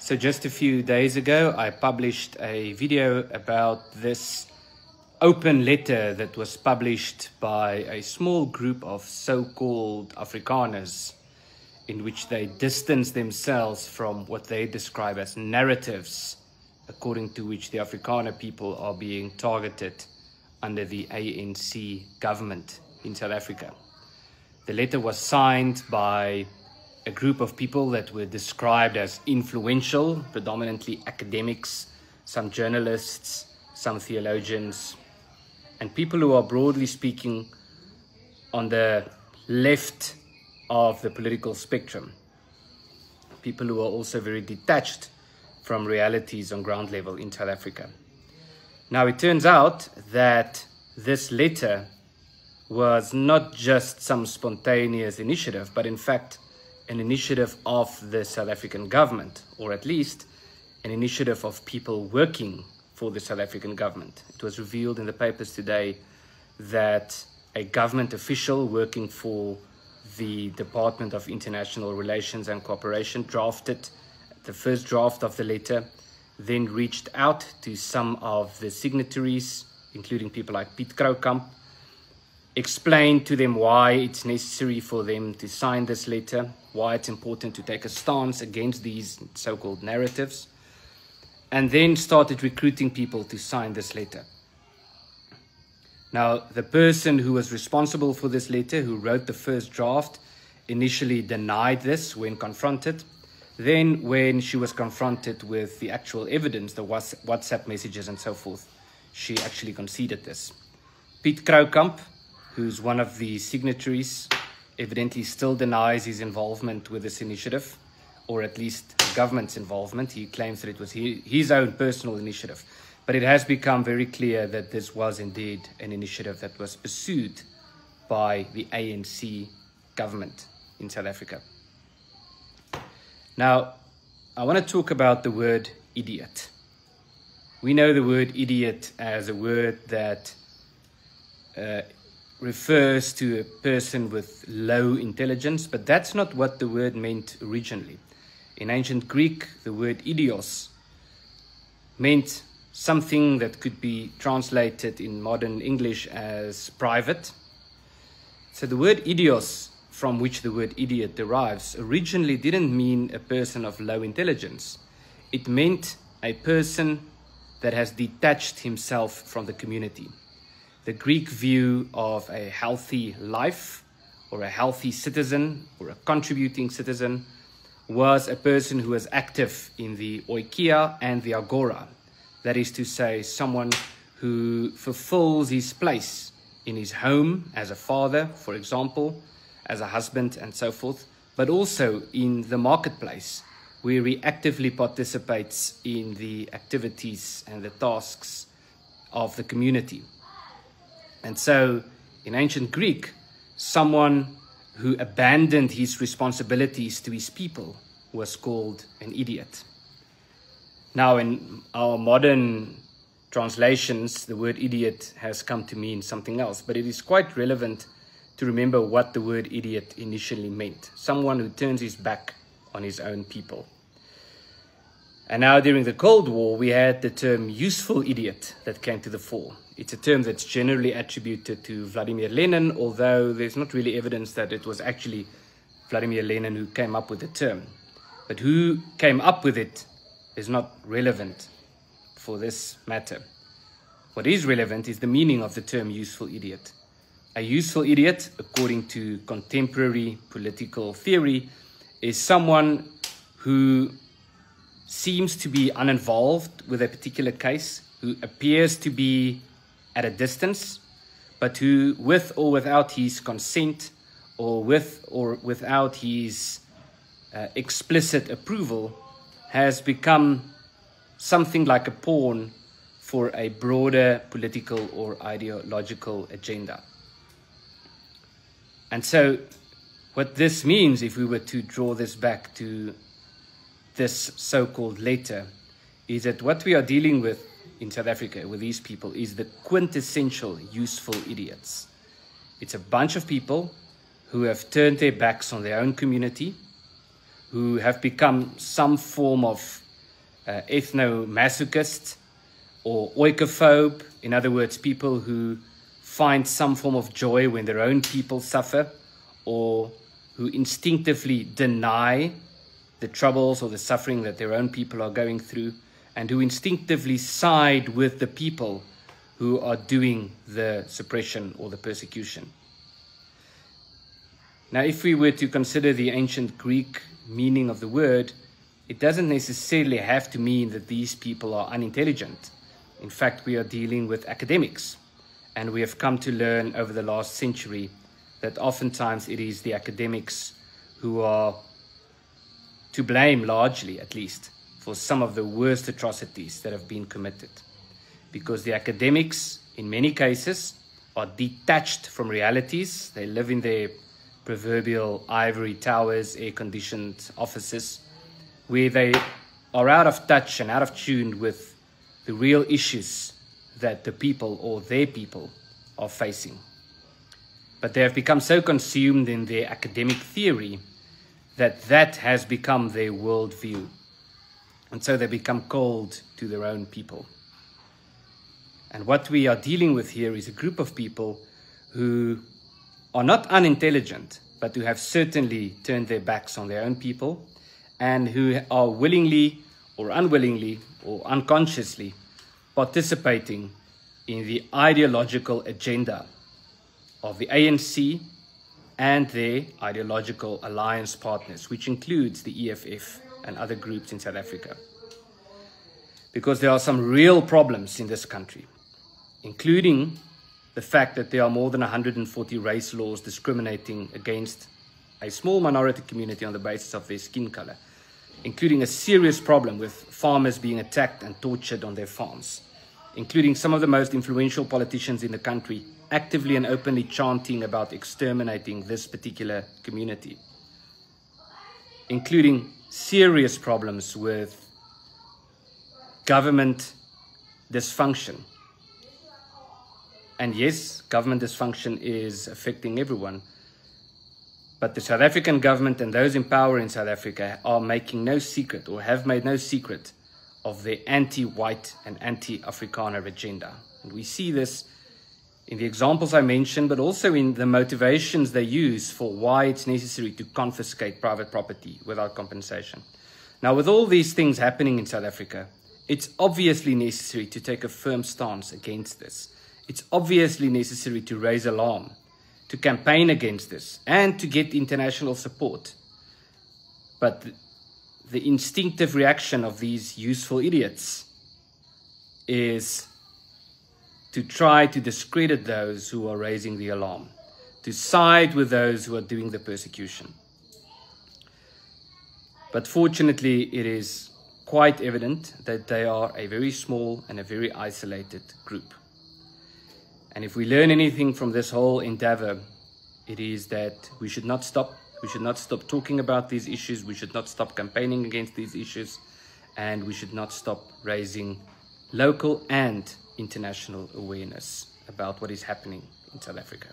So just a few days ago, I published a video about this open letter that was published by a small group of so-called Afrikaners, in which they distance themselves from what they describe as narratives, according to which the Afrikaner people are being targeted under the ANC government in South Africa. The letter was signed by a group of people that were described as influential, predominantly academics, some journalists, some theologians, and people who are, broadly speaking, on the left of the political spectrum. People who are also very detached from realities on ground level in South Africa. Now, it turns out that this letter was not just some spontaneous initiative, but in fact an initiative of the South African government, or at least an initiative of people working for the South African government. It was revealed in the papers today that a government official working for the Department of International Relations and Cooperation drafted the first draft of the letter, then reached out to some of the signatories, including people like Piet Kroukamp, explained to them why it's necessary for them to sign this letter, why it's important to take a stance against these so-called narratives, and then started recruiting people to sign this letter. Now, the person who was responsible for this letter, who wrote the first draft, initially denied this when confronted. Then, when she was confronted with the actual evidence, the WhatsApp messages and so forth, she actually conceded this. Piet Kroukamp, who's one of the signatories, evidently still denies his involvement with this initiative, or at least the government's involvement. He claims that it was his own personal initiative. But it has become very clear that this was indeed an initiative that was pursued by the ANC government in South Africa. Now, I want to talk about the word idiot. We know the word idiot as a word that refers to a person with low intelligence, but that's not what the word meant originally. In ancient Greek, the word idios meant something that could be translated in modern English as private. So the word idios, from which the word idiot derives, originally didn't mean a person of low intelligence. It meant a person that has detached himself from the community. The Greek view of a healthy life, or a healthy citizen, or a contributing citizen, was a person who was active in the oikia and the agora. That is to say, someone who fulfills his place in his home as a father, for example, as a husband and so forth, but also in the marketplace, where he actively participates in the activities and the tasks of the community. And so, in ancient Greek, someone who abandoned his responsibilities to his people was called an idiot. Now, in our modern translations, the word idiot has come to mean something else, but it is quite relevant to remember what the word idiot initially meant. Someone who turns his back on his own people. And now, during the Cold War, we had the term useful idiot that came to the fore. It's a term that's generally attributed to Vladimir Lenin, although there's not really evidence that it was actually Vladimir Lenin who came up with the term. But who came up with it is not relevant for this matter. What is relevant is the meaning of the term useful idiot. A useful idiot, according to contemporary political theory, is someone who seems to be uninvolved with a particular case, who appears to be at a distance, but who, with or without his consent, or with or without his explicit approval, has become something like a pawn for a broader political or ideological agenda. And so what this means, if we were to draw this back to this so-called letter, is that what we are dealing with in South Africa with these people is the quintessential useful idiots. It's a bunch of people who have turned their backs on their own community, who have become some form of ethno-masochist or oikophobe, in other words, people who find some form of joy when their own people suffer, or who instinctively deny the troubles or the suffering that their own people are going through, and who instinctively side with the people who are doing the suppression or the persecution. Now, if we were to consider the ancient Greek meaning of the word, it doesn't necessarily have to mean that these people are unintelligent. In fact, we are dealing with academics, and we have come to learn over the last century that oftentimes it is the academics who are to blame, largely at least, for some of the worst atrocities that have been committed. Because the academics, in many cases, are detached from realities. They live in their proverbial ivory towers, air-conditioned offices, where they are out of touch and out of tune with the real issues that the people or their people are facing. But they have become so consumed in their academic theory that that has become their worldview. And so they become cold to their own people. And what we are dealing with here is a group of people who are not unintelligent, but who have certainly turned their backs on their own people, and who are willingly or unwillingly or unconsciously participating in the ideological agenda of the ANC and their ideological alliance partners, which includes the EFF and other groups in South Africa. Because there are some real problems in this country, including the fact that there are more than 140 race laws discriminating against a small minority community on the basis of their skin color, including a serious problem with farmers being attacked and tortured on their farms, including some of the most influential politicians in the country actively and openly chanting about exterminating this particular community, including serious problems with government dysfunction. And yes, government dysfunction is affecting everyone. But the South African government and those in power in South Africa are making no secret, or have made no secret, of their anti-white and anti-Afrikaner agenda. And we see this in the examples I mentioned, but also in the motivations they use for why it's necessary to confiscate private property without compensation. Now, with all these things happening in South Africa, it's obviously necessary to take a firm stance against this. It's obviously necessary to raise alarm, to campaign against this, and to get international support. But the instinctive reaction of these useful idiots is to try to discredit those who are raising the alarm, to side with those who are doing the persecution. But fortunately, it is quite evident that they are a very small and a very isolated group. And if we learn anything from this whole endeavor, it is that we should not stop. We should not stop talking about these issues. We should not stop campaigning against these issues. And we should not stop raising local and international awareness about what is happening in South Africa.